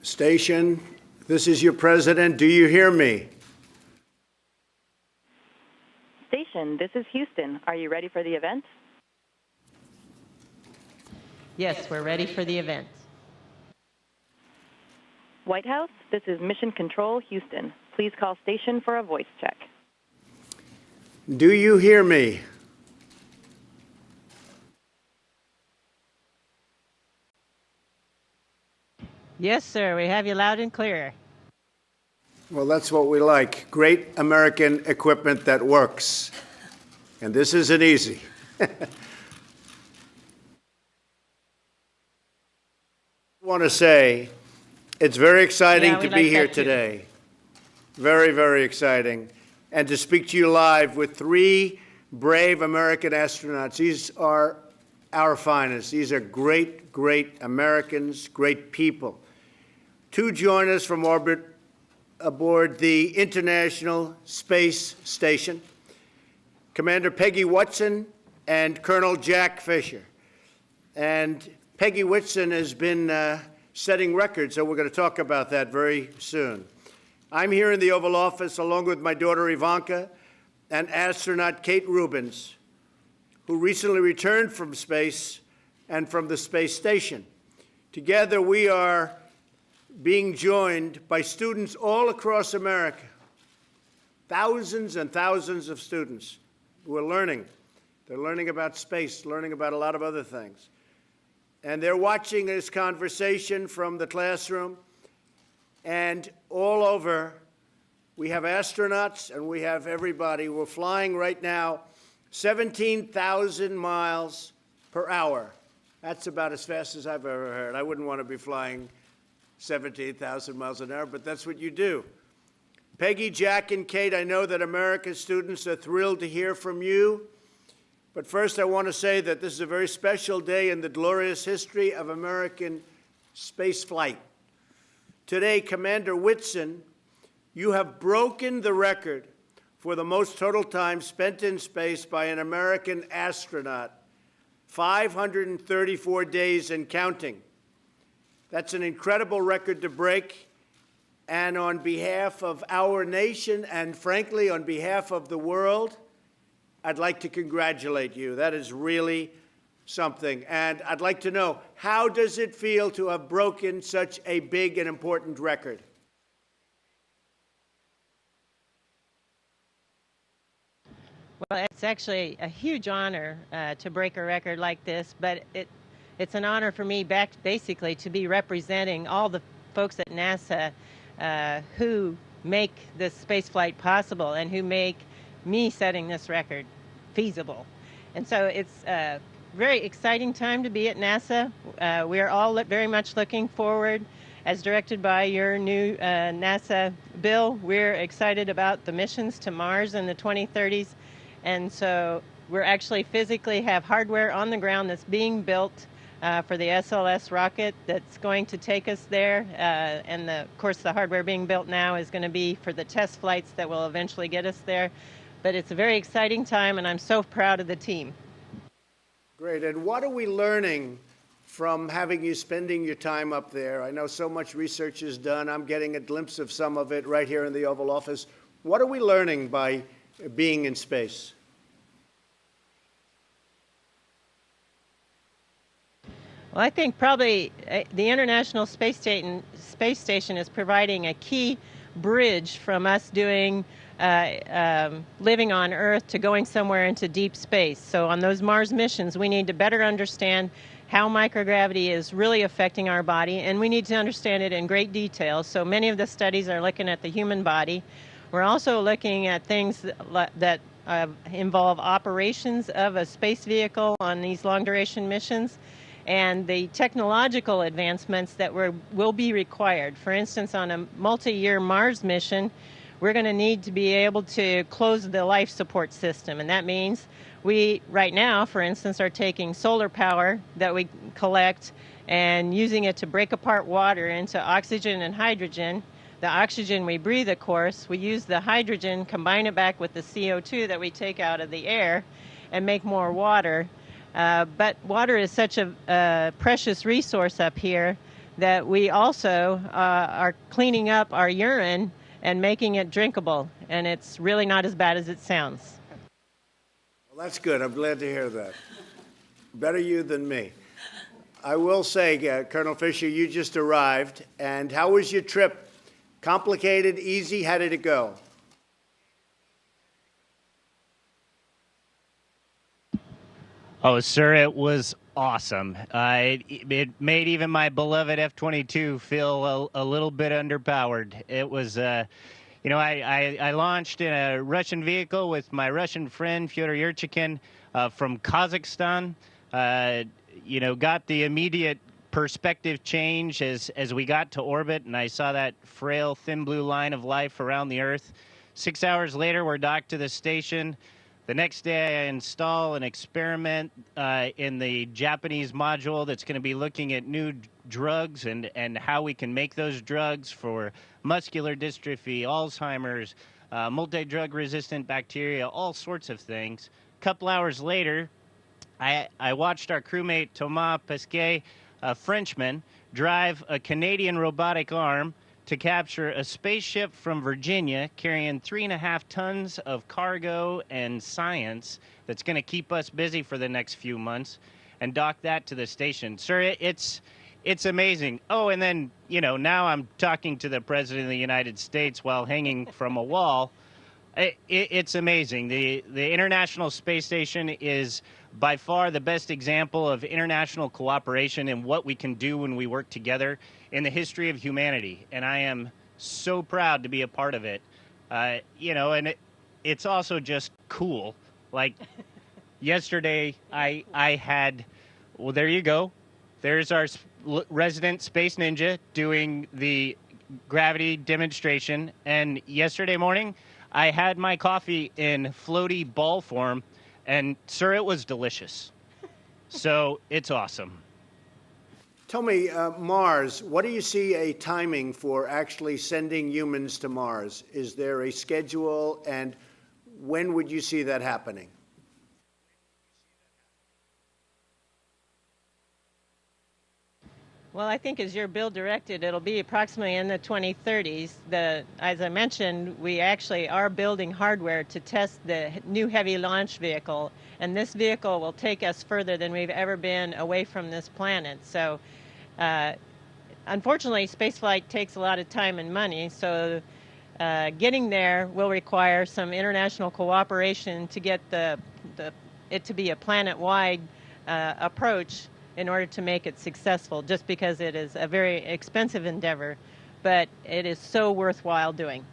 Station, this is your president. Do you hear me? Station, this is Houston. Are you ready for the event? Yes, we're ready for the event. White House, this is Mission Control, Houston. Please call station for a voice check. Do you hear me? Yes, sir. We have you loud and clear. Well, that's what we like. Great American equipment that works. And this isn't easy. I want to say it's very exciting to be here today. Very, very exciting. And to speak to you live with three brave American astronauts. These are our finest. These are great, great Americans, great people. To join us from orbit aboard the International Space Station, Commander Peggy Whitson and Colonel Jack Fisher. And Peggy Whitson has been setting records, so we're going to talk about that very soon. I'm here in the Oval Office along with my daughter Ivanka and astronaut Kate Rubins, who recently returned from space and from the space station. Together we are being joined by students all across America, thousands and thousands of students who are learning. They're learning about space, learning about a lot of other things. And they're watching this conversation from the classroom. And all over, we have astronauts and we have everybody. We're flying right now 17,000 miles per hour. That's about as fast as I've ever heard. I wouldn't want to be flying 17,000 miles an hour, but that's what you do. Peggy, Jack, and Kate, I know that America's students are thrilled to hear from you. But first, I want to say that this is a very special day in the glorious history of American space flight. Today, Commander Whitson, you have broken the record for the most total time spent in space by an American astronaut, 534 days and counting. That's an incredible record to break. And on behalf of our nation and, frankly, on behalf of the world, I'd like to congratulate you. That is really something. And I'd like to know, how does it feel to have broken such a big and important record? Well, it's actually a huge honor to break a record like this, but it's an honor for me basically to be representing all the folks at NASA who make this space flight possible and who make me setting this record feasible. And so it's a very exciting time to be at NASA. We're all very much looking forward, as directed by your new NASA bill. We're excited about the missions to Mars in the 2030s. And so we're actually physically have hardware on the ground that's being built for the SLS rocket that's going to take us there. And of course, the hardware being built now is going to be for the test flights that will eventually get us there. But it's a very exciting time, and I'm so proud of the team. Great. And what are we learning from having you spending your time up there? I know so much research is done. I'm getting a glimpse of some of it right here in the Oval Office. What are we learning by being in space? Well, I think probably the International Space Station is providing a key bridge from us doing living on Earth to going somewhere into deep space. So on those Mars missions, we need to better understand how microgravity is really affecting our body, and we need to understand it in great detail. So many of the studies are looking at the human body. We're also looking at things that involve operations of a space vehicle on these long-duration missions, and the technological advancements that will be required. For instance, on a multi-year Mars mission, we're going to need to be able to close the life support system. And that means we, right now, for instance, are taking solar power that we collect and using it to break apart water into oxygen and hydrogen. The oxygen we breathe, of course, we use the hydrogen, combine it back with the CO2 that we take out of the air and make more water. But water is such a precious resource up here that we also are cleaning up our urine and making it drinkable. And it's really not as bad as it sounds. Well, that's good. I'm glad to hear that. Better you than me. I will say, Colonel Fisher, you just arrived. And how was your trip? Complicated, easy? How did it go? Oh, sir, it was awesome. It made even my beloved F-22 feel a little bit underpowered. It was, I launched in a Russian vehicle with my Russian friend, Fyodor Yurchikin, from Kazakhstan. Got the immediate perspective change as we got to orbit, and I saw that frail, thin blue line of life around the Earth. 6 hours later, we're docked to the station. The next day, I install an experiment in the Japanese module that's going to be looking at new drugs and how we can make those drugs for muscular dystrophy, Alzheimer's, multi-drug resistant bacteria, all sorts of things. A couple hours later, I watched our crewmate Thomas Pesquet, a Frenchman, drive a Canadian robotic arm to capture a spaceship from Virginia carrying 3.5 tons of cargo and science that's going to keep us busy for the next few months and dock that to the station. Sir, it's amazing. Oh, and then, now I'm talking to the President of the United States while hanging from a wall. It's amazing. The International Space Station is by far the best example of international cooperation and what we can do when we work together in the history of humanity. And I am so proud to be a part of it. And it's also just cool. Like yesterday, I had, well, there you go. There's our resident space ninja doing the gravity demonstration. And yesterday morning, I had my coffee in floaty ball form, and, sir, it was delicious. So it's awesome. Tell me, Mars, what do you see a timing for actually sending humans to Mars? Is there a schedule, and when would you see that happening? Well, I think as your bill directed, it'll be approximately in the 2030s. As I mentioned, we actually are building hardware to test the new heavy launch vehicle, and this vehicle will take us further than we've ever been away from this planet. So, unfortunately, spaceflight takes a lot of time and money, so getting there will require some international cooperation to get it to be a planet-wide approach in order to make it successful, just because it is a very expensive endeavor, but it is so worthwhile doing.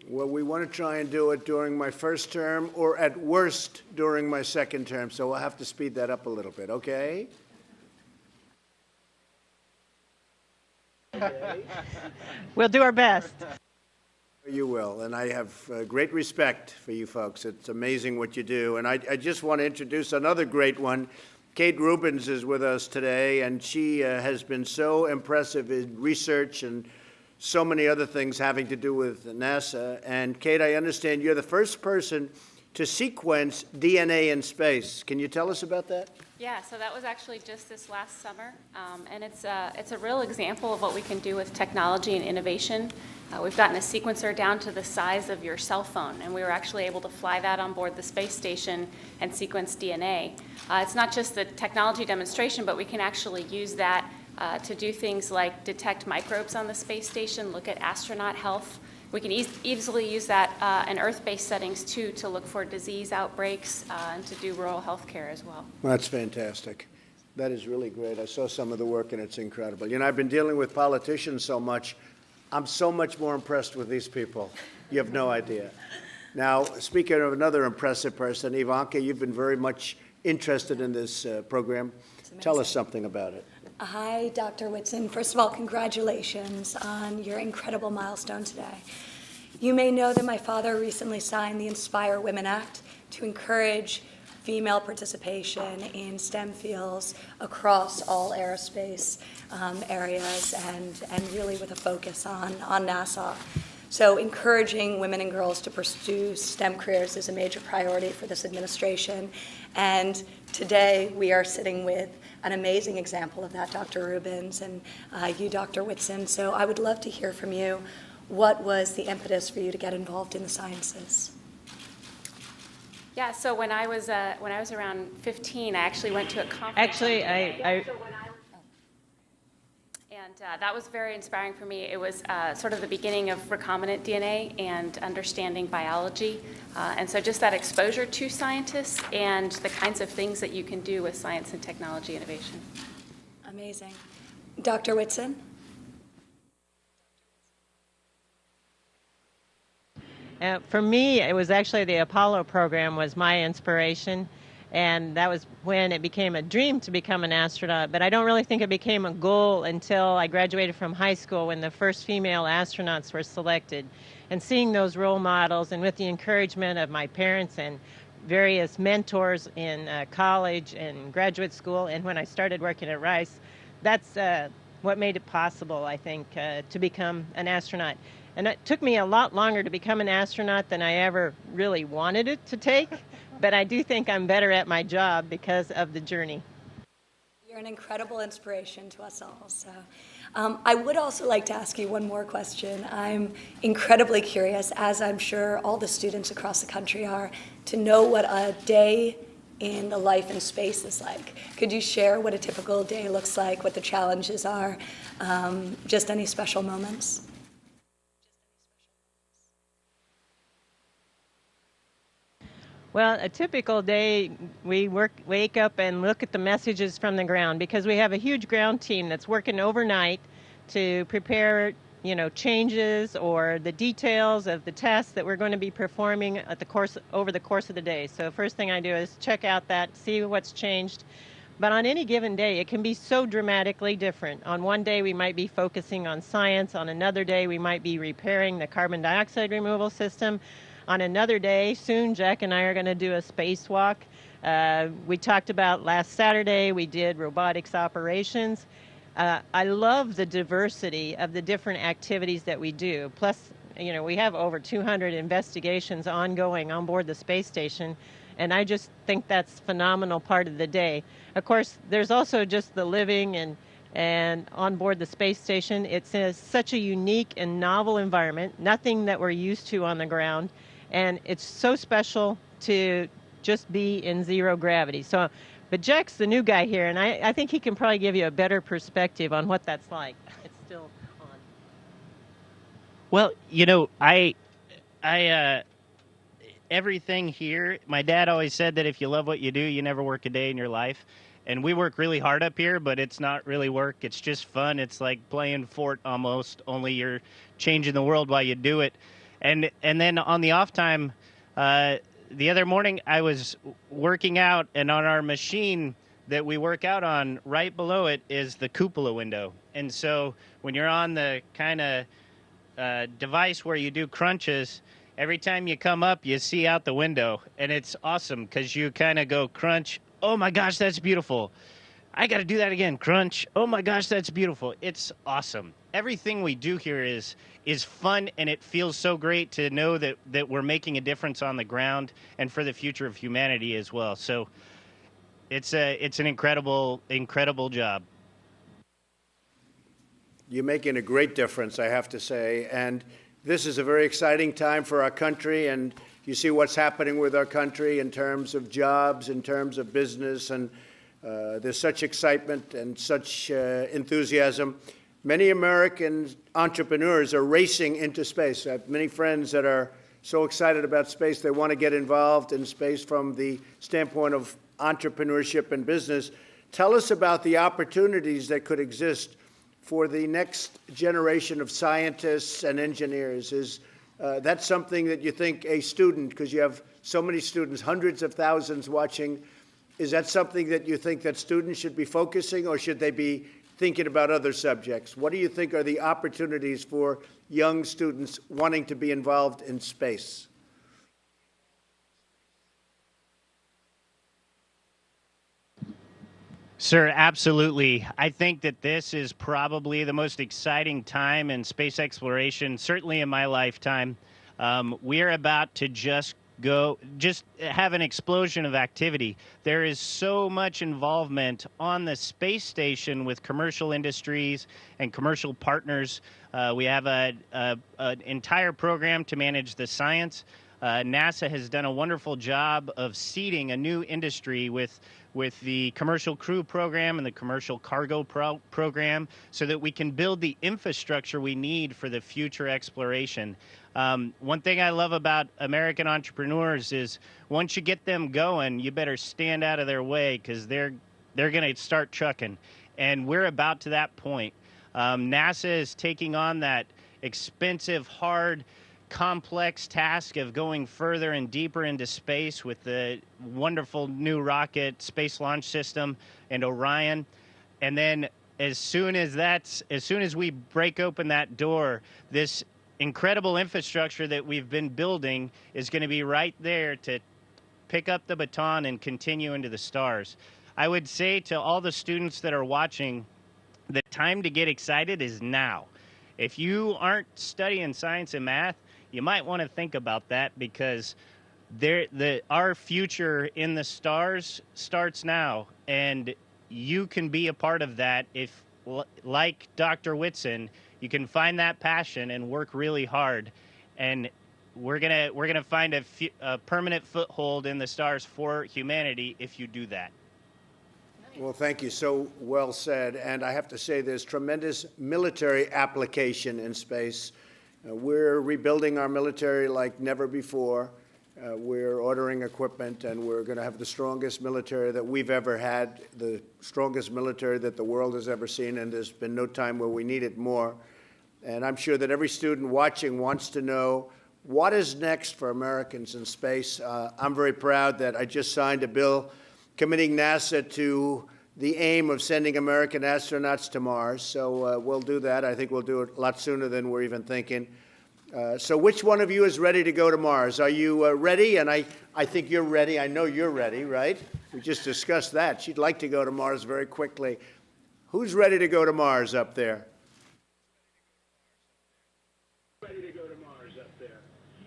Well, we want to try and do it during my first term, or at worst during my second term, so we'll have to speed that up a little bit, okay? We'll do our best. You will, and I have great respect for you folks. It's amazing what you do, and I just want to introduce another great one. Kate Rubins is with us today, and she has been so impressive in research and so many other things having to do with NASA. And Kate, I understand you're the first person to sequence DNA in space. Can you tell us about that? Yeah, so that was actually just this last summer, and it's a real example of what we can do with technology and innovation. We've gotten a sequencer down to the size of your cell phone, and we were actually able to fly that on board the space station and sequence DNA. It's not just the technology demonstration, but we can actually use that to do things like detect microbes on the space station, look at astronaut health. We can easily use that in Earth-based settings, too, to look for disease outbreaks and to do rural health care as well. That's fantastic. That is really great. I saw some of the work, and it's incredible. You know, I've been dealing with politicians so much. I'm so much more impressed with these people. You have no idea. Now, speaking of another impressive person, Ivanka, you've been very much interested in this program. Tell us something about it. Hi, Dr. Whitson. First of all, congratulations on your incredible milestone today. You may know that my father recently signed the Inspire Women Act to encourage female participation in STEM fields across all aerospace areas and really with a focus on NASA. So encouraging women and girls to pursue STEM careers is a major priority for this administration. And today we are sitting with an amazing example of that, Dr. Rubens, and you, Dr. Whitson. So I would love to hear from you. What was the impetus for you to get involved in the sciences? Yeah, so when I was around 15, I actually went to a conference. Actually, And that was very inspiring for me. It was sort of the beginning of recombinant DNA and understanding biology. And so just that exposure to scientists and the kinds of things that you can do with science and technology innovation. Amazing. Dr. Whitson? For me, it was actually the Apollo program was my inspiration, and that was when it became a dream to become an astronaut. But I don't really think it became a goal until I graduated from high school when the first female astronauts were selected. And seeing those role models, and with the encouragement of my parents and various mentors in college and graduate school, and when I started working at Rice, that's what made it possible, I think, to become an astronaut. And it took me a lot longer to become an astronaut than I ever really wanted it to take, but I do think I'm better at my job because of the journey. You're an incredible inspiration to us all. So, I would also like to ask you one more question. I'm incredibly curious, as I'm sure all the students across the country are, to know what a day in the life in space is like. Could you share what a typical day looks like, what the challenges are, just any special moments? Well, a typical day, we wake up and look at the messages from the ground because we have a huge ground team that's working overnight to prepare, changes or the details of the tests that we're going to be performing over the course of the day. So first thing I do is check out that, see what's changed. But on any given day, it can be so dramatically different. On one day, we might be focusing on science. On another day, we might be repairing the carbon dioxide removal system. On another day, soon, Jack and I are going to do a spacewalk. We talked about last Saturday, we did robotics operations. I love the diversity of the different activities that we do. Plus, we have over 200 investigations ongoing on board the space station, and I just think that's a phenomenal part of the day. Of course, there's also just the living and on board the space station. It's such a unique and novel environment, nothing that we're used to on the ground. And it's so special to just be in zero gravity. But Jack's the new guy here, and I think he can probably give you a better perspective on what that's like. It's still on. Well, everything here, my dad always said that if you love what you do, you never work a day in your life. And we work really hard up here, but it's not really work. It's just fun. It's like playing Fort almost, only you're changing the world while you do it. And then on the off time, the other morning I was working out, and on our machine that we work out on, right below it is the cupola window. And so when you're on the kind of device where you do crunches, every time you come up, you see out the window. And it's awesome because you kind of go crunch. Oh, my gosh, that's beautiful. I got to do that again. Crunch. Oh, my gosh, that's beautiful. It's awesome. Everything we do here is fun, and it feels so great to know that we're making a difference on the ground and for the future of humanity as well. So it's an incredible job. You're making a great difference, I have to say. And this is a very exciting time for our country, and you see what's happening with our country in terms of jobs, in terms of business, and there's such excitement and such enthusiasm. Many American entrepreneurs are racing into space. I have many friends that are so excited about space, they want to get involved in space from the standpoint of entrepreneurship and business. Tell us about the opportunities that could exist for the next generation of scientists and engineers. Is that something that you think a student, because you have so many students, hundreds of thousands watching, is that something that you think that students should be focusing, or should they be thinking about other subjects? What do you think are the opportunities for young students wanting to be involved in space? Sir, absolutely. I think that this is probably the most exciting time in space exploration, certainly in my lifetime. We're about to just just have an explosion of activity. There is so much involvement on the space station with commercial industries and commercial partners. We have an entire program to manage the science. NASA has done a wonderful job of seeding a new industry with the Commercial Crew Program and the Commercial Cargo Program so that we can build the infrastructure we need for the future exploration. One thing I love about American entrepreneurs is once you get them going, you better stand out of their way because they're going to start trucking. And we're about to that point. NASA is taking on that expensive, hard, complex task of going further and deeper into space with the wonderful new rocket Space Launch System and Orion. And then as soon as we break open that door, this incredible infrastructure that we've been building is going to be right there to pick up the baton and continue into the stars. I would say to all the students that are watching, the time to get excited is now. If you aren't studying science and math, you might want to think about that because our future in the stars starts now, and you can be a part of that if, like Dr. Whitson, you can find that passion and work really hard, and we're gonna find a permanent foothold in the stars for humanity if you do that. Well, thank you. So well said. And I have to say there's tremendous military application in space. We're rebuilding our military like never before. We're ordering equipment, and we're going to have the strongest military that we've ever had, the strongest military that the world has ever seen, and there's been no time where we need it more. And I'm sure that every student watching wants to know what is next for Americans in space. I'm very proud that I just signed a bill committing NASA to the aim of sending American astronauts to Mars. So we'll do that. I think we'll do it a lot sooner than we're even thinking. So which one of you is ready to go to Mars? Are you ready? And I think you're ready. I know you're ready, right? We just discussed that. She'd like to go to Mars very quickly. Who's ready to go to Mars up there?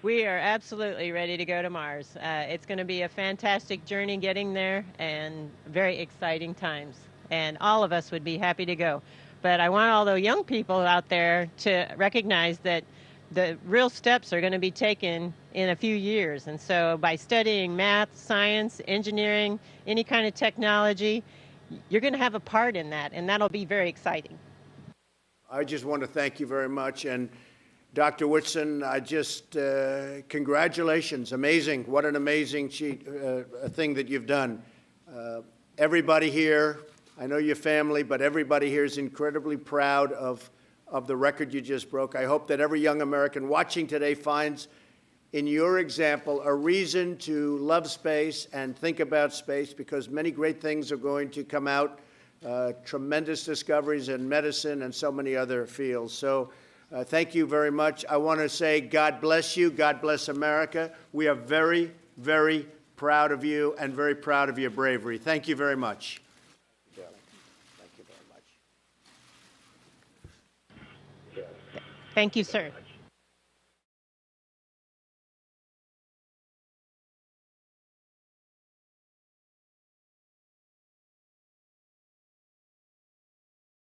We are absolutely ready to go to Mars. It's going to be a fantastic journey getting there and very exciting times. And all of us would be happy to go. But I want all the young people out there to recognize that the real steps are going to be taken in a few years. And so by studying math, science, engineering, any kind of technology, you're going to have a part in that, and that'll be very exciting. I just want to thank you very much. And Dr. Whitson, congratulations. Amazing. What an amazing thing that you've done. Everybody here, I know your family, but everybody here is incredibly proud of the record you just broke. I hope that every young American watching today finds in your example a reason to love space and think about space, because many great things are going to come out, tremendous discoveries in medicine and so many other fields. So thank you very much. I want to say God bless you. God bless America. We are very, very proud of you and very proud of your bravery. Thank you very much. Thank you very much. Thank you, sir.